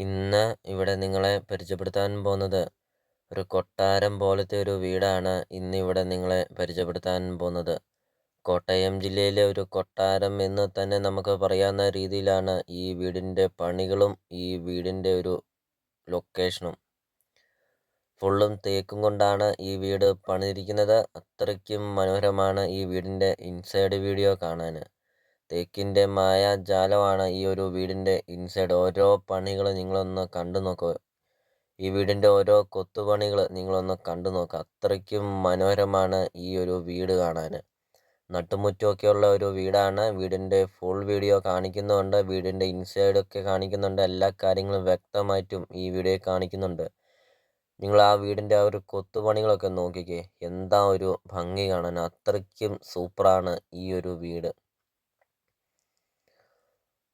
ഇന്ന് ഇവിടെ നിങ്ങളെ പരിചയപ്പെടുത്താൻ പോകുന്നത് ഒരു കൊട്ടാരം പോലത്തെ ഒരു വീടാണ് ഇന്നിവിടെ നിങ്ങളെ പരിചയപ്പെടുത്താൻ പോകുന്നത്. കോട്ടയം ജില്ലയിലെ ഒരു കൊട്ടാരം എന്ന് തന്നെ നമുക്ക് പറയാവുന്ന രീതിയിലാണ് ഈ വീടിൻ്റെ പണികളും ഈ വീടിൻ്റെ ഒരു ലൊക്കേഷനും. ഫുള്ളും തേക്കും കൊണ്ടാണ് ഈ വീട് പണിതിരിക്കുന്നത്. അത്രയ്ക്കും മനോഹരമാണ് ഈ വീടിൻ്റെ ഇൻസൈഡ് വീഡിയോ കാണാൻ. തേക്കിൻ്റെ മായാജാലമാണ് ഈ ഒരു വീടിൻ്റെ ഇൻസൈഡ്. ഓരോ പണികൾ നിങ്ങളൊന്ന് കണ്ടു നോക്കുക. ഈ വീടിൻ്റെ ഓരോ കൊത്തുപണികൾ നിങ്ങളൊന്ന് കണ്ടു നോക്കുക. അത്രയ്ക്കും മനോഹരമാണ് ഈ ഒരു വീട് കാണാൻ. നട്ടുമുറ്റമൊക്കെയുള്ള ഒരു വീടാണ്. വീടിൻ്റെ ഫുൾ വീഡിയോ കാണിക്കുന്നുണ്ട്. വീടിൻ്റെ ഇൻസൈഡൊക്കെ കാണിക്കുന്നുണ്ട്. എല്ലാ കാര്യങ്ങളും വ്യക്തമായിട്ടും ഈ വീഡിയോയിൽ കാണിക്കുന്നുണ്ട്. നിങ്ങൾ ആ വീടിൻ്റെ ആ ഒരു കൊത്തുപണികളൊക്കെ നോക്കിക്കേ. എന്താ ഒരു ഭംഗി കാണാൻ. അത്രയ്ക്കും സൂപ്പറാണ് ഈ ഒരു വീട്.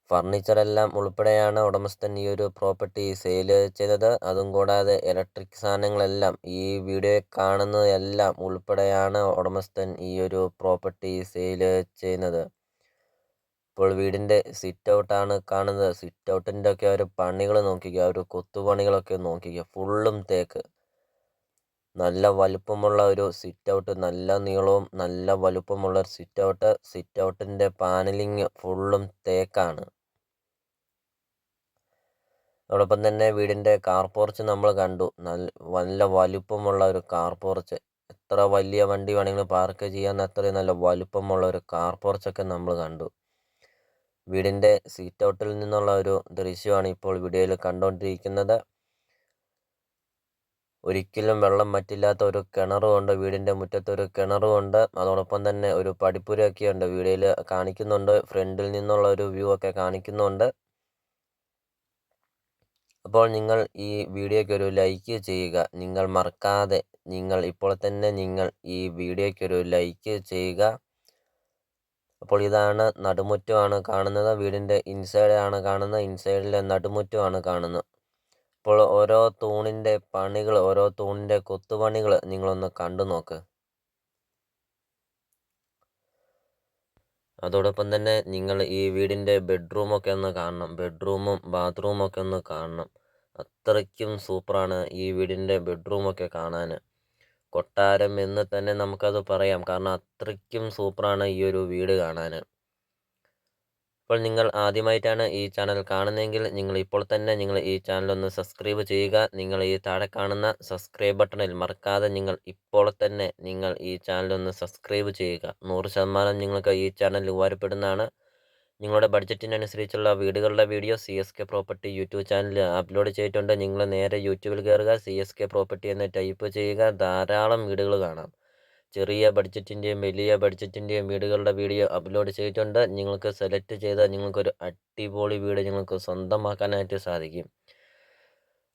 ഫർണിച്ചറെല്ലാം ഉൾപ്പെടെയാണ് ഉടമസ്ഥൻ ഈ ഒരു പ്രോപ്പർട്ടി സെയിൽ ചെയ്തത്. അതും കൂടാതെ ഇലക്ട്രിക് സാധനങ്ങളെല്ലാം ഈ വീഡിയോയിൽ കാണുന്നതെല്ലാം ഉൾപ്പെടെയാണ് ഉടമസ്ഥൻ ഈ ഒരു പ്രോപ്പർട്ടി സെയിൽ ചെയ്യുന്നത്. ഇപ്പോൾ വീടിൻ്റെ സിറ്റ് ഔട്ടാണ് കാണുന്നത്. സിറ്റ് ഔട്ടിൻ്റെ ഒക്കെ ഒരു പണികൾ നോക്കിക്കുക. ഒരു കൊത്തുപണികളൊക്കെ നോക്കിക്കുക. ഫുള്ളും തേക്ക്. നല്ല വലുപ്പമുള്ള ഒരു സിറ്റ് ഔട്ട്. നല്ല നീളവും നല്ല വലുപ്പമുള്ള ഒരു സിറ്റ് ഔട്ട്. സിറ്റ് ഔട്ടിൻ്റെ പാനലിങ് ഫുള്ളും തേക്കാണ്. അതോടൊപ്പം തന്നെ വീടിൻ്റെ കാർ പോർച്ച് നമ്മൾ കണ്ടു. നല്ല വലുപ്പമുള്ള ഒരു കാർ പോർച്ച്. എത്ര വലിയ വണ്ടി വേണമെങ്കിലും പാർക്ക് ചെയ്യാവുന്ന അത്രയും നല്ല വലുപ്പമുള്ള ഒരു കാർ പോർച്ചൊക്കെ നമ്മൾ കണ്ടു. വീടിൻ്റെ സീറ്റ് ഔട്ടിൽ നിന്നുള്ള ഒരു ദൃശ്യമാണ് ഇപ്പോൾ വീഡിയോയിൽ കണ്ടുകൊണ്ടിരിക്കുന്നത്. ഒരിക്കലും വെള്ളം വറ്റില്ലാത്ത ഒരു കിണറുമുണ്ട്. വീടിൻ്റെ മുറ്റത്തൊരു കിണറുമുണ്ട്. അതോടൊപ്പം തന്നെ ഒരു പടിപ്പുരയൊക്കെയുണ്ട്. വീഡിയോയിൽ കാണിക്കുന്നുണ്ട്. ഫ്രണ്ടിൽ നിന്നുള്ള ഒരു വ്യൂ ഒക്കെ കാണിക്കുന്നുണ്ട്. അപ്പോൾ നിങ്ങൾ ഈ വീഡിയോയ്ക്ക് ഒരു ലൈക്ക് ചെയ്യുക. നിങ്ങൾ മറക്കാതെ ഇപ്പോൾ തന്നെ ഈ വീഡിയോയ്ക്ക് ഒരു ലൈക്ക് ചെയ്യുക. അപ്പോൾ ഇതാണ് നടുമുറ്റമാണ് കാണുന്നത്. വീടിൻ്റെ ഇൻസൈഡ് ആണ് കാണുന്നത്. ഇൻസൈഡിലെ നടുമുറ്റമാണ് കാണുന്നത്. അപ്പോൾ ഓരോ തൂണിൻ്റെ പണികൾ, ഓരോ തൂണിൻ്റെ കൊത്തുപണികൾ നിങ്ങളൊന്ന് കണ്ടു നോക്ക്. അതോടൊപ്പം തന്നെ നിങ്ങൾ ഈ വീടിൻ്റെ ബെഡ്റൂമൊക്കെ ഒന്ന് കാണണം. ബെഡ്റൂമും ബാത്റൂമൊക്കെ ഒന്ന് കാണണം. അത്രയ്ക്കും സൂപ്പറാണ് ഈ വീടിൻ്റെ ബെഡ്റൂമൊക്കെ കാണാൻ. കൊട്ടാരം എന്ന് തന്നെ നമുക്കത് പറയാം. കാരണം അത്രയ്ക്കും സൂപ്പറാണ് ഈ ഒരു വീട് കാണാൻ. അപ്പോൾ നിങ്ങൾ ആദ്യമായിട്ടാണ് ഈ ചാനൽ കാണുന്നതെങ്കിൽ ഇപ്പോൾ തന്നെ ഈ ചാനൽ ഒന്ന് സബ്സ്ക്രൈബ് ചെയ്യുക. നിങ്ങൾ ഈ താഴെ കാണുന്ന സബ്സ്ക്രൈബ് ബട്ടണിൽ മറക്കാതെ ഇപ്പോൾ തന്നെ ഈ ചാനൽ ഒന്ന് സബ്സ്ക്രൈബ് ചെയ്യുക. 100% നിങ്ങൾക്ക് ഈ ചാനൽ ഉപകാരപ്പെടുന്നതാണ്. നിങ്ങളുടെ ബഡ്ജറ്റിനനുസരിച്ചുള്ള വീടുകളുടെ വീഡിയോ CSK പ്രോപ്പർട്ടി യൂട്യൂബ് ചാനലിൽ അപ്ലോഡ് ചെയ്തിട്ടുണ്ട്. നിങ്ങൾ നേരെ യൂട്യൂബിൽ കയറുക, CSK പ്രോപ്പർട്ടി എന്ന് ടൈപ്പ് ചെയ്യുക. ധാരാളം വീടുകൾ കാണാം. ചെറിയ ബഡ്ജറ്റിൻ്റെയും വലിയ ബഡ്ജറ്റിൻ്റെയും വീടുകളുടെ വീഡിയോ അപ്ലോഡ് ചെയ്തിട്ടുണ്ട്. നിങ്ങൾക്ക് സെലക്ട് ചെയ്താൽ നിങ്ങൾക്കൊരു അടിപൊളി വീട് നിങ്ങൾക്ക് സ്വന്തമാക്കാനായിട്ട് സാധിക്കും.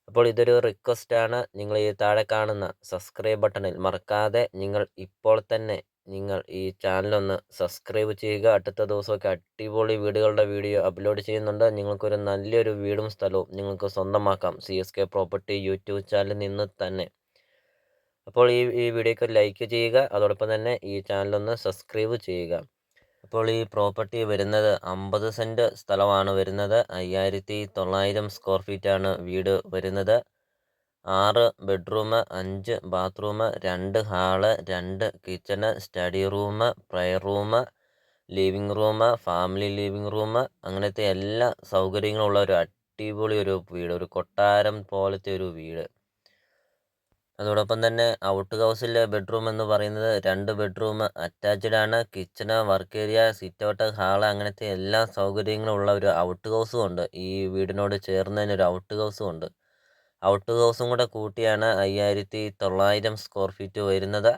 അപ്പോൾ ഇതൊരു റിക്വസ്റ്റാണ്. നിങ്ങൾ ഈ താഴെ കാണുന്ന സബ്സ്ക്രൈബ് ബട്ടണിൽ മറക്കാതെ ഇപ്പോൾ തന്നെ ഈ ചാനലൊന്ന് സബ്സ്ക്രൈബ് ചെയ്യുക. അടുത്ത ദിവസമൊക്കെ അടിപൊളി വീടുകളുടെ വീഡിയോ അപ്ലോഡ് ചെയ്യുന്നുണ്ട്. നിങ്ങൾക്കൊരു നല്ലൊരു വീടും സ്ഥലവും നിങ്ങൾക്ക് സ്വന്തമാക്കാം CSK പ്രോപ്പർട്ടി യൂട്യൂബ് ചാനലിൽ നിന്ന് തന്നെ. അപ്പോൾ ഈ വീഡിയോക്ക് ലൈക്ക് ചെയ്യുക. അതോടൊപ്പം തന്നെ ഈ ചാനലൊന്ന് സബ്സ്ക്രൈബ് ചെയ്യുക. അപ്പോൾ ഈ പ്രോപ്പർട്ടി വരുന്നത് 50 സെൻറ്റ് സ്ഥലമാണ് വരുന്നത്. 5900 സ്ക്വയർ ഫീറ്റാണ് വീട് വരുന്നത്. 6 bedroom, 5 bathroom, 2 hall, 2 kitchen, study room, prayer room, living room, family living room, അങ്ങനത്തെ എല്ലാ സൗകര്യങ്ങളുള്ള ഒരു അടിപൊളി ഒരു വീട്. ഒരു കൊട്ടാരം പോലത്തെ ഒരു വീട്. അതോടൊപ്പം തന്നെ ഔട്ട് ഹൗസിലെ ബെഡ്റൂം എന്ന് പറയുന്നത് 2 ബെഡ്റൂം അറ്റാച്ച്ഡ് ആണ്. Kitchen, work area, sit out, hall അങ്ങനത്തെ എല്ലാ സൗകര്യങ്ങളും ഉള്ള ഒരു ഔട്ട് ഹൗസും ഉണ്ട്. ഈ വീടിനോട് ചേർന്ന് തന്നെ ഒരു ഔട്ട് ഹൗസും ഉണ്ട്. ഔട്ട് ഹൗസും കൂടെ കൂട്ടിയാണ് 5900 സ്ക്വയർ ഫീറ്റ് വരുന്നത്.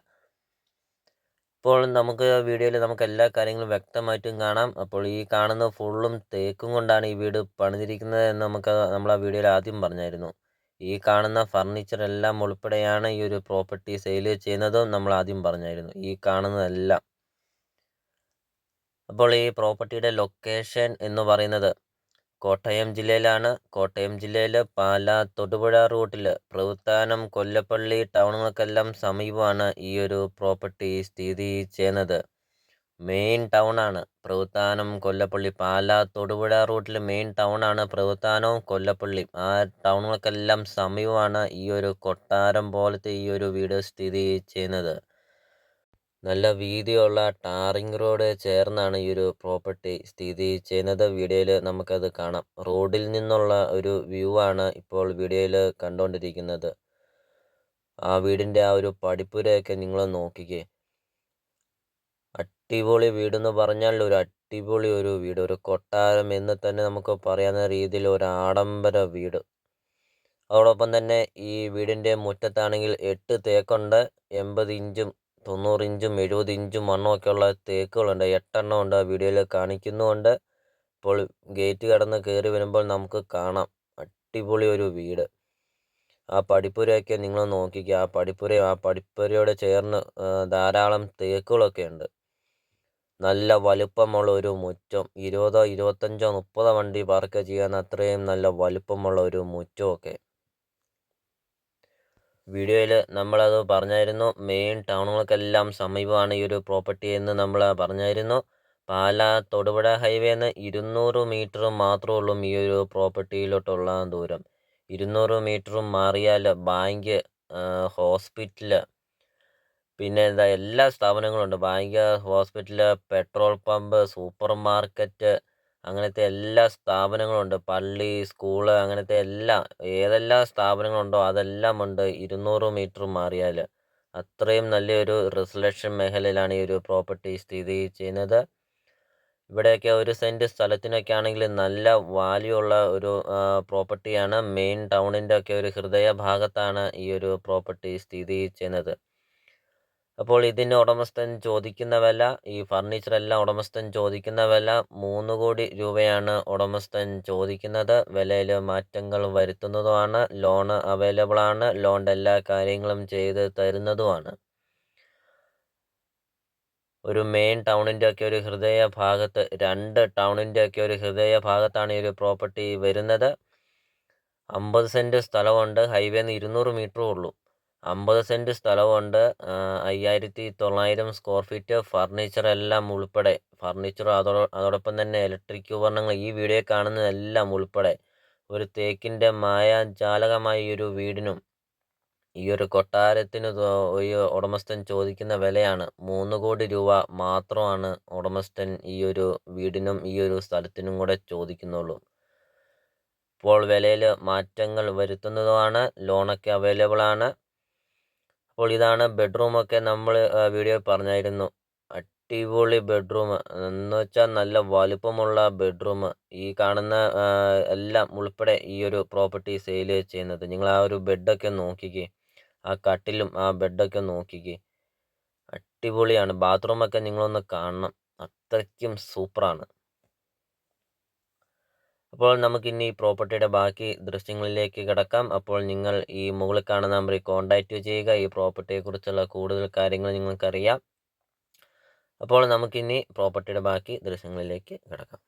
ഇപ്പോൾ നമുക്ക് വീഡിയോയിൽ നമുക്ക് എല്ലാ കാര്യങ്ങളും വ്യക്തമായിട്ടും കാണാം. അപ്പോൾ ഈ കാണുന്ന ഫുള്ളും തേക്കും കൊണ്ടാണ് ഈ വീട് പണിതിരിക്കുന്നത് എന്ന് നമ്മൾ ആ വീഡിയോയിൽ ആദ്യം പറഞ്ഞായിരുന്നു. ഈ കാണുന്ന ഫർണിച്ചർ എല്ലാം ഉൾപ്പെടെയാണ് ഈ ഒരു പ്രോപ്പർട്ടി സെയിൽ ചെയ്യുന്നതും നമ്മൾ ആദ്യം പറഞ്ഞായിരുന്നു. ഈ കാണുന്നതെല്ലാം. അപ്പോൾ ഈ പ്രോപ്പർട്ടിയുടെ ലൊക്കേഷൻ എന്ന് പറയുന്നത് കോട്ടയം ജില്ലയിലാണ്. കോട്ടയം ജില്ലയിൽ പാലാ തൊടുപുഴ റൂട്ടിൽ പ്രവുത്താനം, കൊല്ലപ്പള്ളി ടൗണുകൾക്കെല്ലാം സമീപമാണ് ഈ ഒരു പ്രോപ്പർട്ടി സ്ഥിതി ചെയ്യുന്നത്. മെയിൻ ടൗണാണ് പ്രവുത്താനം, കൊല്ലപ്പള്ളി. പാലാ തൊടുപുഴ റൂട്ടിൽ മെയിൻ ടൗണാണ് പ്രവുത്താനവും കൊല്ലപ്പള്ളിയും. ആ ടൗണുകൾക്കെല്ലാം സമീപമാണ് ഈ ഒരു കൊട്ടാരം പോലത്തെ ഈ ഒരു വീട് സ്ഥിതി ചെയ്യുന്നത്. നല്ല വീതിയുള്ള ടാറിങ് റോഡ് ചേർന്നാണ് ഈ ഒരു പ്രോപ്പർട്ടി സ്ഥിതി ചെയ്യുന്നത്. വീഡിയോയിൽ നമുക്കത് കാണാം. റോഡിൽ നിന്നുള്ള ഒരു വ്യൂ ആണ് ഇപ്പോൾ വീഡിയോയിൽ കണ്ടുകൊണ്ടിരിക്കുന്നത്. ആ വീടിൻ്റെ ആ ഒരു പടിപ്പുരയൊക്കെ നിങ്ങൾ നോക്കിക്കേ. അടിപൊളി വീടെന്ന് പറഞ്ഞാൽ ഒരു അടിപൊളി ഒരു വീട്, ഒരു കൊട്ടാരം എന്ന് തന്നെ നമുക്ക് പറയാവുന്ന രീതിയിൽ ഒരു ആഡംബര വീട്. അതോടൊപ്പം തന്നെ ഈ വീടിൻ്റെ മുറ്റത്താണെങ്കിൽ 8 തേക്കുണ്ട്. 80 ഇഞ്ചും 90 ഇഞ്ചും 70 ഇഞ്ചും വണ്ണമൊക്കെയുള്ള തേക്കുകളുണ്ട്. 8 എണ്ണം ഉണ്ട്. വീഡിയോയിൽ കാണിക്കുന്നുമുണ്ട്. ഇപ്പോൾ ഗേറ്റ് കടന്ന് കയറി വരുമ്പോൾ നമുക്ക് കാണാം. അടിപൊളി ഒരു വീട്. ആ പടിപ്പുരയൊക്കെ നിങ്ങൾ നോക്കിക്കുക. ആ പടിപ്പുരയോട് ചേർന്ന് ധാരാളം തേക്കുകളൊക്കെ ഉണ്ട്. നല്ല വലുപ്പമുള്ള ഒരു മുറ്റം. 20, 25, 30 വണ്ടി പാർക്ക് ചെയ്യാൻ അത്രയും നല്ല വലുപ്പമുള്ള ഒരു മുറ്റമൊക്കെ. വീഡിയോയിൽ നമ്മളത് പറഞ്ഞായിരുന്നു. മെയിൻ ടൗണുകൾക്കെല്ലാം സമീപമാണ് ഈ ഒരു പ്രോപ്പർട്ടി എന്ന് നമ്മൾ പറഞ്ഞായിരുന്നു. പാലാ തൊടുപുഴ ഹൈവേന്ന് 200 മീറ്റർ മാത്രമേ ഉള്ളൂ ഈ ഒരു പ്രോപ്പർട്ടിയിലോട്ടുള്ള ദൂരം. 200 മീറ്ററും മാറിയാൽ ബാങ്ക്, ഹോസ്പിറ്റല്, പിന്നെ എല്ലാ സ്ഥാപനങ്ങളുണ്ട്. Bank, hospital, petrol pump, super market, അങ്ങനത്തെ എല്ലാ സ്ഥാപനങ്ങളുണ്ട്. പള്ളി, സ്കൂള്, അങ്ങനത്തെ ഏതെല്ലാം സ്ഥാപനങ്ങളുണ്ടോ അതെല്ലാം ഉണ്ട് 200 മീറ്റർ മാറിയാൽ. അത്രയും നല്ലൊരു റെസിഡൻഷ്യൽ മേഖലയിലാണ് ഈ ഒരു പ്രോപ്പർട്ടി സ്ഥിതി ചെയ്യുന്നത്. ഇവിടെയൊക്കെ 1 സെൻറ്റ് സ്ഥലത്തിനൊക്കെ ആണെങ്കിൽ നല്ല വാല്യൂ ഉള്ള ഒരു പ്രോപ്പർട്ടിയാണ്. മെയിൻ ടൗണിൻ്റെ ഒക്കെ ഒരു ഹൃദയ ഭാഗത്താണ് ഈ ഒരു പ്രോപ്പർട്ടി സ്ഥിതി ചെയ്യുന്നത്. അപ്പോൾ ഇതിന് ഉടമസ്ഥൻ ചോദിക്കുന്ന വില, ഈ ഫർണിച്ചറെല്ലാം ഉടമസ്ഥൻ ചോദിക്കുന്ന വില 3 കോടി രൂപയാണ് ഉടമസ്ഥൻ ചോദിക്കുന്നത്. വിലയിൽ മാറ്റങ്ങൾ വരുത്തുന്നതുമാണ്. ലോണ് അവൈലബിൾ ആണ്. ലോണിൻ്റെ എല്ലാ കാര്യങ്ങളും ചെയ്ത് തരുന്നതുമാണ്. ഒരു മെയിൻ ടൗണിൻ്റെ ഒക്കെ ഒരു ഹൃദയ ഭാഗത്ത്, 2 ടൗണിൻ്റെ ഒക്കെ ഒരു ഹൃദയ ഭാഗത്താണ് ഈ ഒരു പ്രോപ്പർട്ടി വരുന്നത്. 50 സെൻറ്റ് സ്ഥലമുണ്ട്. ഹൈവേന്ന് 200 മീറ്ററേ ഉള്ളൂ. 50 സെൻറ്റ് സ്ഥലമുണ്ട്. 5900 സ്ക്വയർ ഫീറ്റ്. ഫർണിച്ചർ എല്ലാം ഉൾപ്പെടെ. ഫർണിച്ചർ അതോടൊപ്പം തന്നെ ഇലക്ട്രിക് ഉപകരണങ്ങൾ ഈ വീഡിയോ കാണുന്നതെല്ലാം ഉൾപ്പെടെ. ഒരു തേക്കിൻ്റെ മായാജാലകമായ ഈ ഒരു വീടിനും ഈ ഒരു കൊട്ടാരത്തിന് ഈ ഉടമസ്ഥൻ ചോദിക്കുന്ന വിലയാണ് 3 കോടി രൂപ മാത്രമാണ് ഉടമസ്ഥൻ ഈ ഒരു വീടിനും ഈ ഒരു സ്ഥലത്തിനും കൂടെ ചോദിക്കുന്നുള്ളൂ. ഇപ്പോൾ വിലയിൽ മാറ്റങ്ങൾ വരുത്തുന്നതുമാണ്. ലോണൊക്കെ അവൈലബിൾ ആണ്. അപ്പോൾ ഇതാണ് ബെഡ്റൂമൊക്കെ നമ്മൾ വീഡിയോ പറഞ്ഞായിരുന്നു. അടിപൊളി ബെഡ്റൂം എന്ന് വെച്ചാൽ നല്ല വലുപ്പമുള്ള ബെഡ്റൂം. ഈ കാണുന്ന എല്ലാം ഉൾപ്പെടെ ഈ ഒരു പ്രോപ്പർട്ടി സെയിൽ ചെയ്യുന്നത്. നിങ്ങൾ ആ ഒരു ബെഡൊക്കെ നോക്കിക്കേ. ആ കട്ടിലും ആ ബെഡൊക്കെ നോക്കിക്കേ. അടിപൊളിയാണ്. ബാത്റൂമൊക്കെ നിങ്ങളൊന്ന് കാണണം. അത്രയ്ക്കും സൂപ്പറാണ്. അപ്പോൾ നമുക്കിനി ഈ പ്രോപ്പർട്ടിയുടെ ബാക്കി ദൃശ്യങ്ങളിലേക്ക് കിടക്കാം. അപ്പോൾ നിങ്ങൾ ഈ മുകളിൽ കാണുന്ന നമ്പറിൽ കോൺടാക്റ്റ് ചെയ്യുക. ഈ പ്രോപ്പർട്ടിയെക്കുറിച്ചുള്ള കൂടുതൽ കാര്യങ്ങൾ നിങ്ങൾക്കറിയാം. അപ്പോൾ നമുക്കിനി പ്രോപ്പർട്ടിയുടെ ബാക്കി ദൃശ്യങ്ങളിലേക്ക് കിടക്കാം.